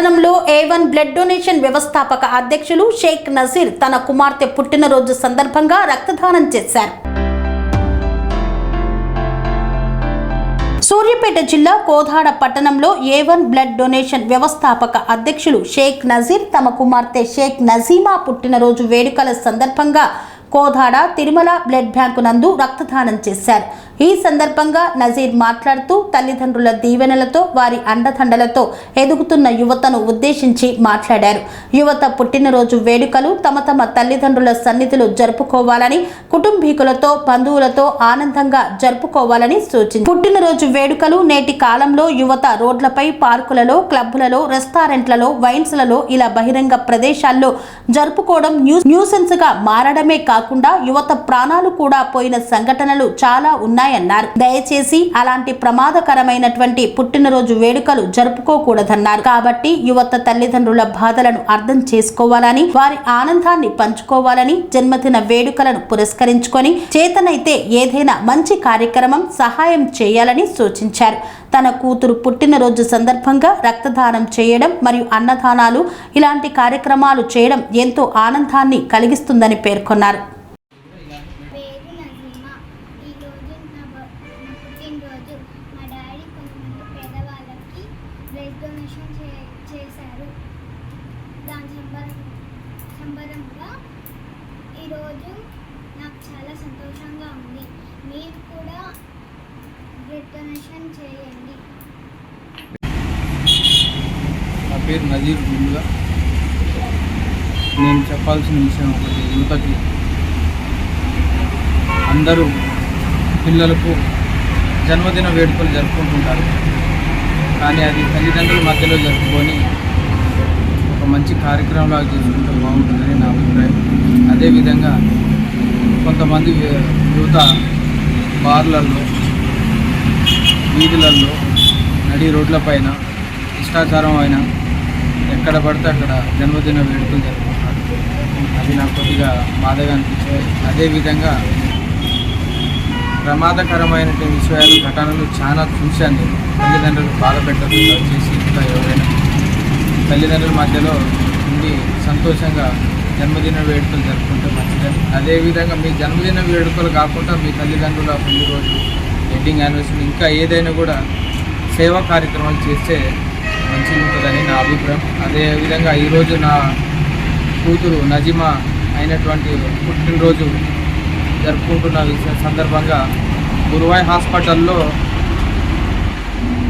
పట్టణంలో A1 blood donation వ్యవస్థాపక అధ్యక్షులు షేక్ నజీర్ తన కుమార్తె పుట్టినరోజు సందర్భంగా రక్తదానం చేశారు. సూర్యాపేట జిల్లా కోదాడ పట్టణంలో A1 బ్లడ్ డొనేషన్ వ్యవస్థాపక అధ్యక్షులు షేక్ నజీర్ తమ కుమార్తె షేక్ నజీమా పుట్టినరోజు వేడుకల సందర్భంగా కోదాడ తిరుమల బ్లడ్ బ్యాంకు నందు రక్తదానం చేశారు. ఈ సందర్భంగా నజీర్ మాట్లాడుతూ తల్లిదండ్రుల దీవెనలతో వారి అండదండలతో ఎదుగుతున్న యువతను ఉద్దేశించి మాట్లాడారు. యువత పుట్టినరోజు వేడుకలు తమ తమ తల్లిదండ్రుల సన్నిధిలో జరుపుకోవాలని, కుటుంబీకులతో బంధువులతో ఆనందంగా జరుపుకోవాలని సూచించారు. పుట్టినరోజు వేడుకలు నేటి కాలంలో యువత రోడ్లపై, పార్కులలో, క్లబ్లలో, రెస్టారెంట్లలో, వైన్స్లలో ఇలా బహిరంగ ప్రదేశాల్లో జరుపుకోవడం న్యూసెన్స్ గా మారడమే కాకుండా యువత ప్రాణాలు కూడా పోయిన సంఘటనలు చాలా ఉన్నాయన్నారు. దయచేసి అలాంటి ప్రమాదకరమైనటువంటి పుట్టినరోజు వేడుకలు జరుపుకోకూడదన్నారు. కాబట్టి యువత తల్లిదండ్రుల బాధలను అర్థం చేసుకోవాలని, వారి ఆనందాన్ని పంచుకోవాలని, జన్మదిన వేడుకలను పురస్కరించుకొని చేతనైతే ఏదైనా మంచి కార్యక్రమం సహాయం చేయాలని సూచించారు. తన కూతురు పుట్టినరోజు సందర్భంగా రక్తదానం చేయడం మరియు అన్నదానాలు ఇలాంటి కార్యక్రమాలు చేయడం ఎంతో ఆనందాన్ని కలిగిస్తుందని పేర్కొన్నారు. ఈరోజు నాకు చాలా సంతోషంగా ఉంది. మీరు కూడా బ్లడ్ డొనేషన్ చేయండి. నా పేరు నజీర్. ముందుగా నేను చెప్పాల్సిన విషయం ఒకటి, యువతకి అందరూ పిల్లలకు జన్మదిన వేడుకలు జరుపుకుంటుంటారు. కానీ అది తల్లిదండ్రుల మధ్యలో జరుపుకొని ఒక మంచి కార్యక్రమంలాగా చేసుకుంటే బాగుంటుందని నా అభిప్రాయం. అదేవిధంగా కొంతమంది యువత బార్లలో, వీధులలో, నడి రోడ్లపైన ఇష్టాచారం అయినా ఎక్కడ పడితే అక్కడ జన్మదిన వేడుకలు జరుపుకుంటారు. అది నాకు కొద్దిగా బాధగా అనిపించాయి. అదేవిధంగా ప్రమాదకరమైనటువంటి విషయాలు, ఘటనలు చాలా చూశాను నేను. తల్లిదండ్రులు బాధ పెట్టదు చేసి ఇంకా ఎవరైనా తల్లిదండ్రుల మధ్యలో ఉండి సంతోషంగా జన్మదిన వేడుకలు జరుపుకుంటే మంచిదని. అదేవిధంగా మీ జన్మదిన వేడుకలు కాకుండా మీ తల్లిదండ్రుల పెళ్లి రోజు, వెడ్డింగ్ యానివర్సరీ ఇంకా ఏదైనా కూడా సేవా కార్యక్రమాలు చేస్తే మంచిగా ఉంటుందని నా అభిప్రాయం. అదేవిధంగా ఈరోజు నా కూతురు నజీమా అయినటువంటి పుట్టినరోజు జరుపుకుంటున్న సందర్భంగా గురువాయి హాస్పిటల్లో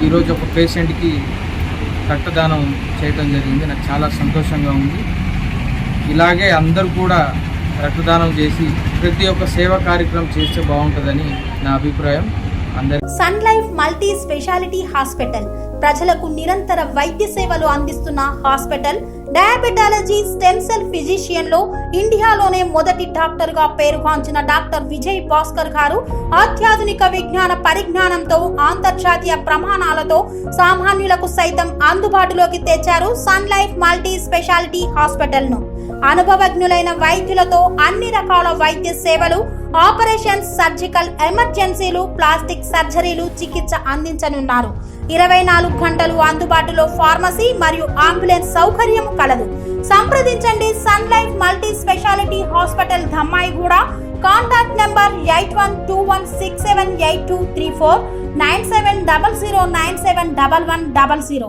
ఈరోజు ఒక పేషెంట్కి రక్తదానం చేయడం జరిగింది. నాకు చాలా సంతోషంగా ఉంది. ఇలాగే అందరూ కూడా రక్తదానం చేసి ప్రతి ఒక్క సేవా కార్యక్రమం చేస్తే బాగుంటుందని నా అభిప్రాయం. Sun Life multi speciality hospital ప్రజలకు నిరంతర వైద్య సేవలు అందిస్తున్న hospital. Diabetology, stem cell physician లో ఇండియాలోనే మొదటి డాక్టర్ గా పేరుగాంచిన డాక్టర్ విజయ్ భాస్కర్ గారు అత్యాధునిక విజ్ఞాన పరిజ్ఞానంతో అంతర్జాతీయ ప్రమాణాలతో సామాన్యులకు సైతం అందుబాటులోకి తెచ్చారు Sun Life multi speciality hospital ను. అనుభవజ్ఞులైన వైద్యులతో అన్ని రకాల వైద్య సేవలు, ఆపరేషన్స్, సర్జికల్ ఎమర్జెన్సీలు, ప్లాస్టిక్ సర్జరీలు, చికిత్స అందించనున్నారు. 24 గంటలు అందుబాటులో ఫార్మసీ మరియు అంబులెన్స్ సౌకర్యం కలదు. సంప్రదించండి Sun Life multi speciality hospital, Dammaiguda. Contact number 8121678234 9700971100.